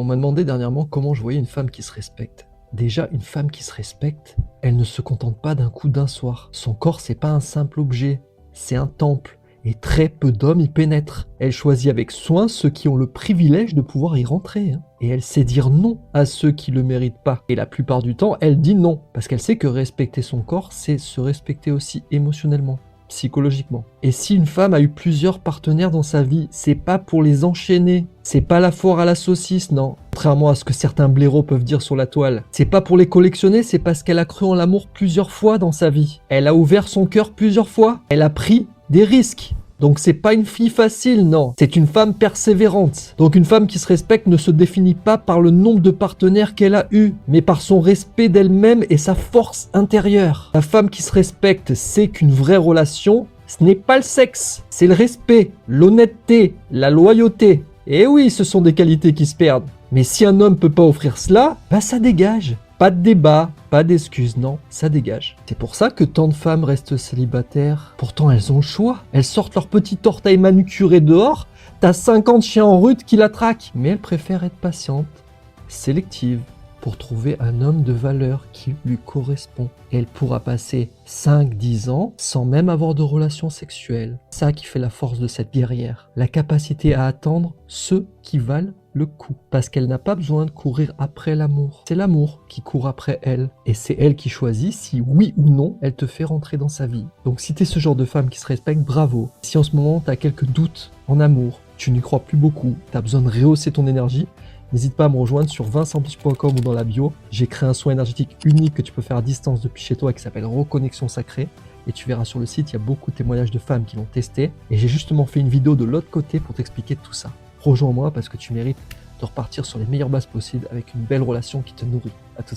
On m'a demandé dernièrement comment je voyais une femme qui se respecte. Déjà, une femme qui se respecte, elle ne se contente pas d'un coup d'un soir. Son corps, c'est pas un simple objet, c'est un temple. Et très peu d'hommes y pénètrent. Elle choisit avec soin ceux qui ont le privilège de pouvoir y rentrer. Et elle sait dire non à ceux qui le méritent pas. Et la plupart du temps, elle dit non. Parce qu'elle sait que respecter son corps, c'est se respecter aussi émotionnellement, psychologiquement. Et si une femme a eu plusieurs partenaires dans sa vie, c'est pas pour les enchaîner. C'est pas la foire à la saucisse, non. Contrairement à ce que certains blaireaux peuvent dire sur la toile. C'est pas pour les collectionner, c'est parce qu'elle a cru en l'amour plusieurs fois dans sa vie. Elle a ouvert son cœur plusieurs fois. Elle a pris des risques. Donc c'est pas une fille facile, non. C'est une femme persévérante. Donc une femme qui se respecte ne se définit pas par le nombre de partenaires qu'elle a eu, mais par son respect d'elle-même et sa force intérieure. La femme qui se respecte sait qu'une vraie relation, ce n'est pas le sexe, c'est le respect, l'honnêteté, la loyauté. Et oui, ce sont des qualités qui se perdent. Mais si un homme peut pas offrir cela, bah ça dégage. Pas de débat, pas d'excuses, non, ça dégage. C'est pour ça que tant de femmes restent célibataires. Pourtant, elles ont le choix. Elles sortent leur petit orteil manucuré dehors, t'as 50 chiens en rut qui la traquent. Mais elles préfèrent être patientes, sélectives, pour trouver un homme de valeur qui lui correspond. Et elle pourra passer 5-10 ans sans même avoir de relations sexuelles. C'est ça qui fait la force de cette guerrière. La capacité à attendre ceux qui valent le coup. Parce qu'elle n'a pas besoin de courir après l'amour. C'est l'amour qui court après elle. Et c'est elle qui choisit si oui ou non elle te fait rentrer dans sa vie. Donc si t'es ce genre de femme qui se respecte, bravo. Si en ce moment t'as quelques doutes en amour, tu n'y crois plus beaucoup, t'as besoin de rehausser ton énergie, n'hésite pas à me rejoindre sur vincentbeach.com ou dans la bio. J'ai créé un soin énergétique unique que tu peux faire à distance depuis chez toi qui s'appelle Reconnexion Sacrée. Et tu verras sur le site, il y a beaucoup de témoignages de femmes qui l'ont testé. Et j'ai justement fait une vidéo de l'autre côté pour t'expliquer tout ça. Rejoins-moi parce que tu mérites de repartir sur les meilleures bases possibles avec une belle relation qui te nourrit. À tout de suite.